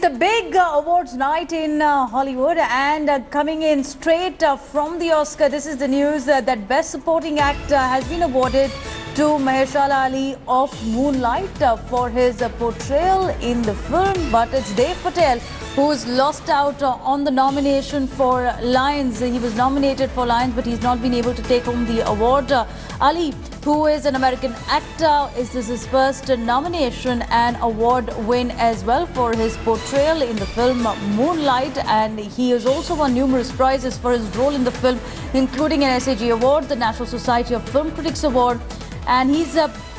a big awards night in Hollywood, and coming in straight from the Oscar, this is the news that Best Supporting Actor has been awarded to Mehershala Ali of Moonlight for his portrayal in the film. But it's Dev Patel who's lost out on the nomination for Lions. He was nominated for Lions, but he's not been able to take home the award. Ali, who is an American actor, this is his first nomination and award win as well for his portrayal in the film Moonlight, and he has also won numerous prizes for his role in the film, including an SAG award, the National Society of Film Critics Award, and he's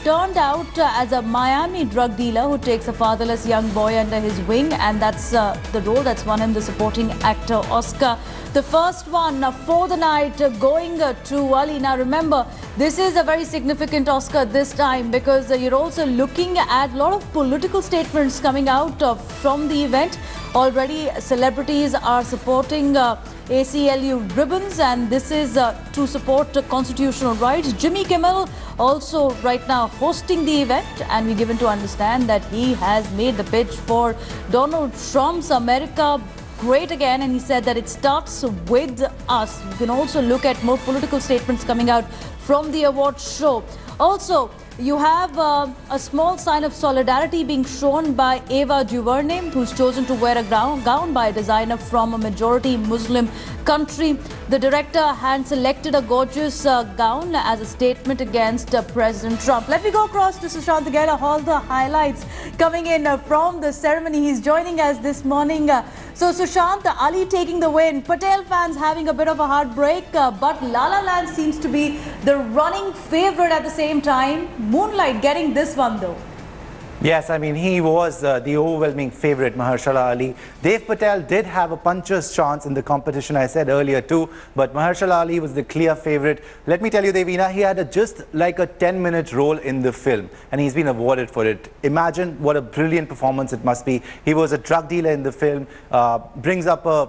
turned out as a Miami drug dealer who takes a fatherless young boy under his wing, and that's the role that's won him the Supporting Actor Oscar. The first one for the night going to Ali. Now remember, this is a very significant Oscar this time because you're also looking at a lot of political statements coming out from the event. Already celebrities are supporting ACLU ribbons, and this is to support constitutional rights. Jimmy Kimmel also right now hosting the event, and we're given to understand that he has made the pitch for Donald Trump's America Great Again, and he said that it starts with us. You can also look at more political statements coming out from the awards show. Also, you have a small sign of solidarity being shown by Ava DuVernay, who's chosen to wear a gown by a designer from a majority Muslim country. The director had selected a gorgeous gown as a statement against President Trump. Let me go across to Sushant to get all the highlights coming in from the ceremony. He's joining us this morning. So Sushant, Ali taking the win, Patel fans having a bit of a heartbreak, but La La Land seems to be the running favorite at the same time. Moonlight getting this one though. Yes, I mean, he was the overwhelming favorite, Mehershala Ali. Dev Patel did have a puncher's chance in the competition, I said earlier too, but Mehershala Ali was the clear favorite. Let me tell you, Devina, he had just like a 10-minute role in the film, and he's been awarded for it. Imagine what a brilliant performance it must be. He was a drug dealer in the film, brings up a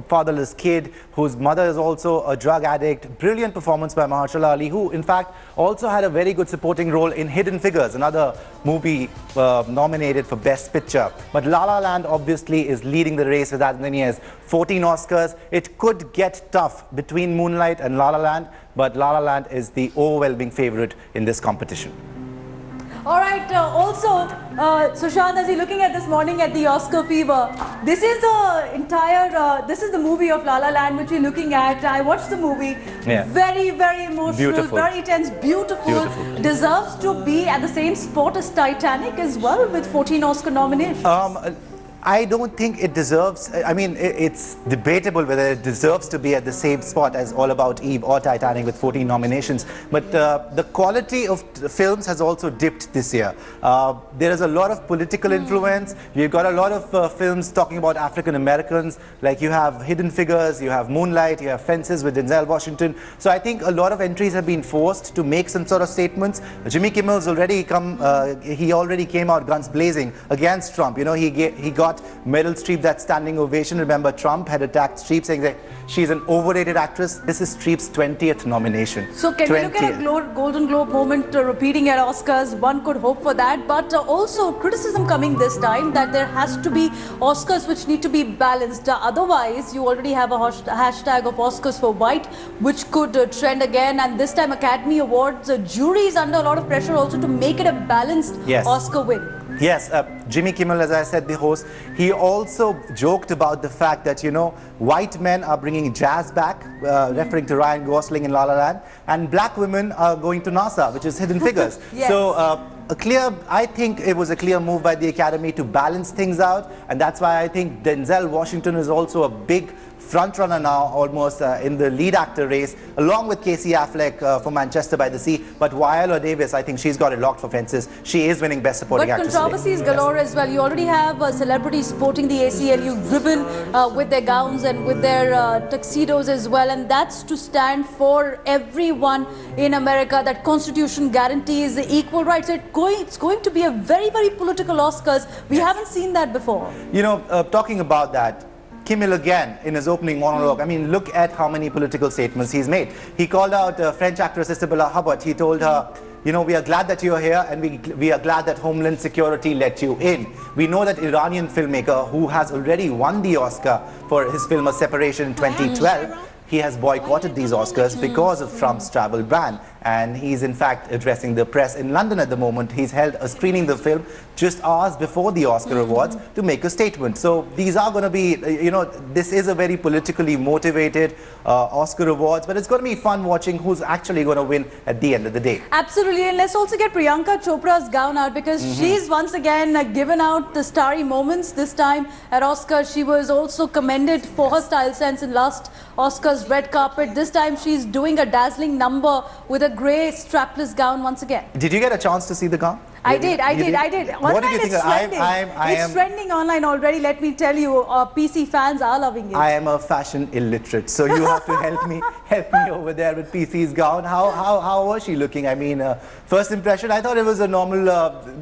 fatherless kid whose mother is also a drug addict. Brilliant performance by Mehershala Ali, who in fact also had a very good supporting role in Hidden Figures, another movie nominated for Best Picture. But La La Land obviously is leading the race with as many as 14 Oscars. It could get tough between Moonlight and La La Land, but La La Land is the overwhelming favorite in this competition. All right, Sushant, as you're looking at this morning at the Oscar fever, this is the entire, this is the movie of La La Land which we're looking at. I watched the movie, very, very emotional, beautiful. Very tense, beautiful. Deserves to be at the same spot as Titanic as well with 14 Oscar nominations. I don't think it deserves, I mean, it's debatable whether it deserves to be at the same spot as All About Eve or Titanic with 14 nominations. But the quality of the films has also dipped this year. There is a lot of political influence. You've got a lot of films talking about African Americans, like you have Hidden Figures, you have Moonlight, you have Fences with Denzel Washington. So I think a lot of entries have been forced to make some sort of statements. Jimmy Kimmel's already he already came out guns blazing against Trump. You know, he got Meryl Streep that standing ovation. Remember, Trump had attacked Streep saying that she's an overrated actress. This is Streep's 20th nomination. So can we look at a Golden Globe moment repeating at Oscars? One could hope for that, but also criticism coming this time that there has to be Oscars which need to be balanced. Otherwise, you already have a hashtag of Oscars for White, which could trend again. And this time, Academy Awards jury is under a lot of pressure also to make it a balanced Oscar win. Yes, Jimmy Kimmel, as I said, the host, he also joked about the fact that, you know, white men are bringing jazz back, referring to Ryan Gosling in La La Land, and black women are going to NASA, which is Hidden Figures. So I think it was a clear move by the Academy to balance things out, and that's why I think Denzel Washington is also a big front runner now, almost in the lead actor race, along with Casey Affleck for Manchester by the Sea. But Viola Davis, I think she's got it locked for Fences. She is winning Best Supporting Actress. But controversies galore as well. You already have celebrities sporting the ACLU ribbon with their gowns and with their tuxedos as well, and that's to stand for everyone in America. That Constitution guarantees equal rights. It's going to be a very, very political Oscars. We haven't seen that before. You know, talking about that, Kimmel again in his opening monologue. I mean, look at how many political statements he's made. He called out French actress Isabella Huppert. He told her we are glad that you're here, and we are glad that Homeland Security let you in. We know that Iranian filmmaker who has already won the Oscar for his film A Separation in 2012, he has boycotted these Oscars because of Trump's travel ban. And he's in fact addressing the press in London at the moment. He's held a screening of the film just hours before the Oscar Awards to make a statement. So these are going to be, this is a very politically motivated Oscar Awards, but it's going to be fun watching who's actually going to win at the end of the day. Absolutely, and let's also get Priyanka Chopra's gown out, because she's once again given out the starry moments. This time at Oscar, she was also commended for her style sense in last Oscar's red carpet. This time she's doing a dazzling number with a grey strapless gown once again. Did you get a chance to see the gown? I did. What did you think? It's trending online already, let me tell you. PC fans are loving it. I am a fashion illiterate, so you have to help me over there with PC's gown. How was she looking? I mean, first impression, I thought it was a normal,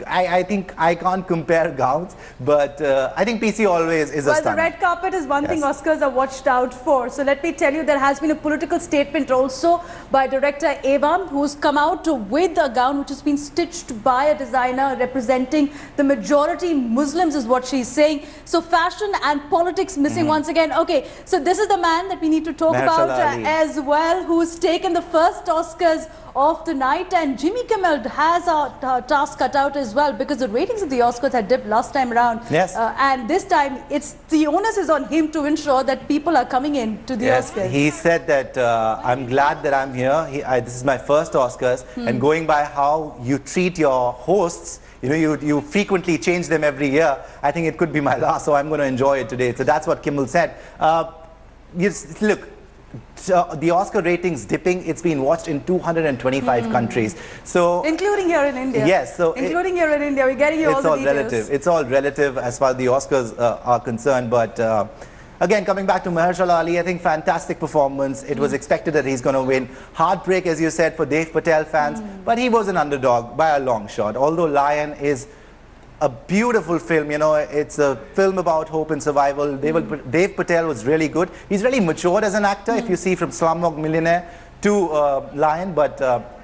I think I can't compare gowns, but I think PC always is a stunner. Well, the red carpet is one thing Oscars are watched out for. So let me tell you, there has been a political statement also by director Eva, who's come out with a gown which has been stitched by a designer representing the majority Muslims, is what she's saying. So fashion and politics missing once again. Okay, so this is the man that we need to talk about as well, who's taken the first Oscars of the night, and Jimmy Kimmel has a task cut out as well, because the ratings of the Oscars had dipped last time around. Yes. And this time the onus is on him to ensure that people are coming in to the Oscars. He said that I'm glad that I'm here. This is my first Oscars, and going by how you treat your hosts, you frequently change them every year. I think it could be my last, so I'm going to enjoy it today. So that's what Kimmel said. Look, the Oscar ratings dipping. It's been watched in 225 countries. So including here in India. Yes. So including here in India. We're getting you all the details. Relative. It's all relative as far as the Oscars are concerned. But again, coming back to Mehershala Ali, I think fantastic performance. It was expected that he's going to win. Heartbreak, as you said, for Dev Patel fans. But he was an underdog by a long shot. Although Lion is a beautiful film, it's a film about hope and survival. Dev Patel was really good. He's really matured as an actor, if you see from Slumdog Millionaire to Lion, but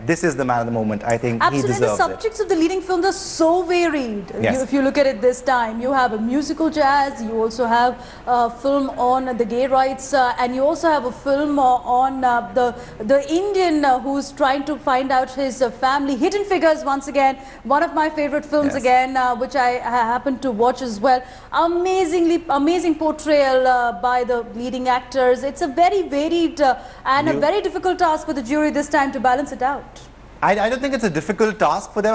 this is the man of the moment. I think he deserves it. The subjects of the leading films are so varied. Yes. If you look at it this time, you have a musical jazz, you also have a film on the gay rights, and you also have a film on the Indian who's trying to find out his family. Hidden Figures, once again, one of my favorite films again, which I happened to watch as well. Amazing portrayal by the leading actors. It's a very varied and a very difficult task for the jury this time to balance it out. I don't think it's a difficult task for them.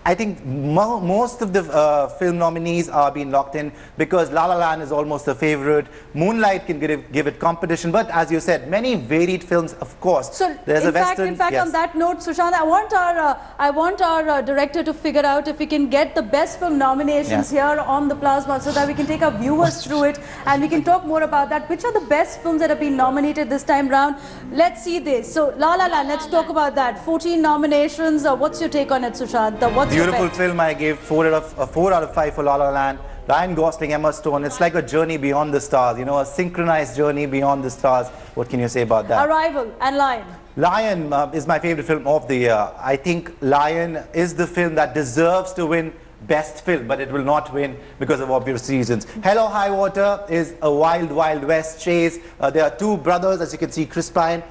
I think most of the film nominees are being locked in, because La La Land is almost a favorite. Moonlight can give it competition, but as you said, many varied films, of course. So in fact, on that note, Sushant, I want our director to figure out if we can get the best film nominations here on the plasma, so that we can take our viewers through it and we can talk more about that. Which are the best films that have been nominated this time round? Let's see this. So La La Land, let's talk about that. 14 nominations. What's your take on it, Sushant? Beautiful film. I gave 4 out of 5 for La La Land. Ryan Gosling, Emma Stone. It's like a journey beyond the stars. A synchronized journey beyond the stars. What can you say about that? Arrival and Lion. Lion is my favorite film of the year. I think Lion is the film that deserves to win Best Film, but it will not win because of obvious reasons. Hello High Water is a wild, wild west chase. There are 2 brothers, as you can see, Chris Pine,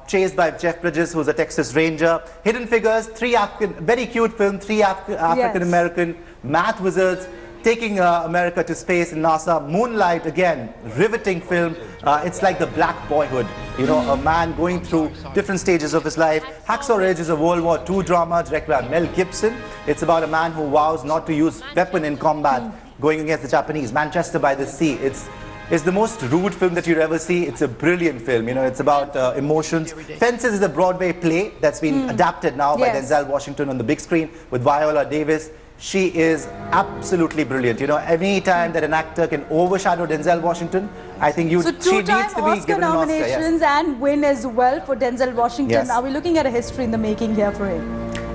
chased by Jeff Bridges, who's a Texas Ranger. Hidden Figures, very cute film, 3 African-American math wizards taking America to space in NASA. Moonlight, again, riveting film. It's like the Black Boyhood, a man going through different stages of his life. Hacksaw Ridge is a World War II drama directed by Mel Gibson. It's about a man who vows not to use weapon in combat, going against the Japanese. Manchester by the Sea. It's the most rude film that you'll ever see. It's a brilliant film. It's about emotions. Fences is a Broadway play that's been adapted now by Denzel Washington on the big screen with Viola Davis. She is absolutely brilliant. Any time that an actor can overshadow Denzel Washington, I think she needs to be given an Oscar. Nominations and win as well for Denzel Washington. Are we looking at a history in the making here for him?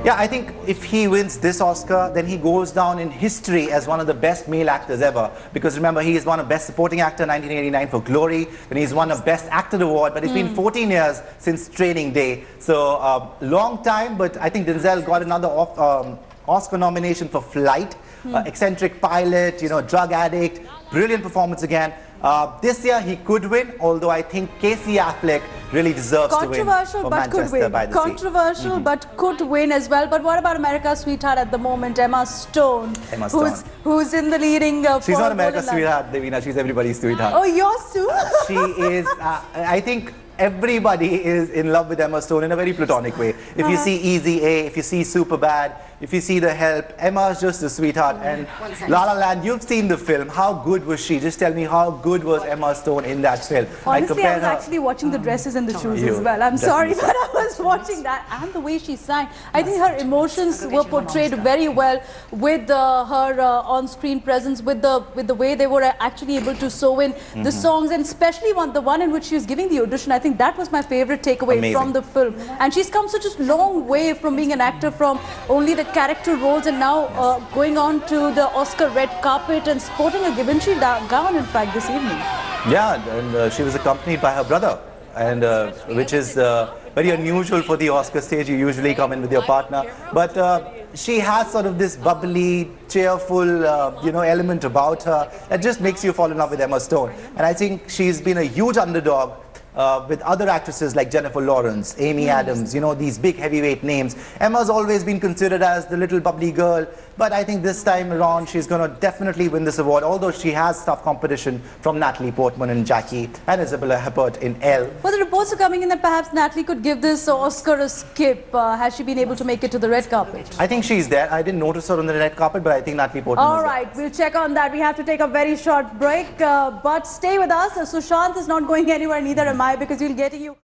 Yeah, I think if he wins this Oscar, then he goes down in history as one of the best male actors ever. Because remember, he is won a Best Supporting Actor in 1989 for Glory, then he's won a Best Actor award, but it's been 14 years since Training Day. So, long time, but I think Denzel got another Oscar nomination for Flight. Eccentric pilot, you know, drug addict, brilliant performance again. This year he could win, although I think Casey Affleck really deserves to win for Manchester by the Sea. Controversial, but could win as well. But what about America's sweetheart at the moment, Emma Stone? Emma Stone. Who's in the leading She's not America's sweetheart, Devina. She's everybody's sweetheart. Oh, yours too? She is, I think everybody is in love with Emma Stone in a very platonic way. If you see Easy A, if you see Superbad, if you see The Help, Emma's just a sweetheart. And La La Land, you've seen the film. How good was she? Just tell me, how good was Emma Stone in that film? Honestly, I was actually watching the dresses and the shoes as well. I'm sorry, but I was watching that. And the way she sang, I think her emotions were portrayed very well with her on-screen presence, with the way they were actually able to sew in the songs, and especially the one in which she was giving the audition. I think that was my favorite takeaway from the film. And she's come such a long way from being an actor from only the character roles, and now going on to the Oscar red carpet and sporting a Givenchy gown, in fact, this evening. Yeah, and she was accompanied by her brother, and which is very unusual for the Oscar stage. You usually come in with your partner, but she has sort of this bubbly, cheerful, you know, element about her that just makes you fall in love with Emma Stone. And I think she's been a huge underdog with other actresses like Jennifer Lawrence, Amy Adams, you know, these big heavyweight names. Emma's always been considered as the little bubbly girl, but I think this time around she's going to definitely win this award, although she has tough competition from Natalie Portman in Jackie and Isabella Huppert in Elle. Well, the reports are coming in that perhaps Natalie could give this Oscar a skip. Has she been able to make it to the red carpet? I think she's there. I didn't notice her on the red carpet, but I think Natalie Portman is there. All right, we'll check on that. We have to take a very short break, but stay with us. Sushant is not going anywhere, neither am I, because we'll get you.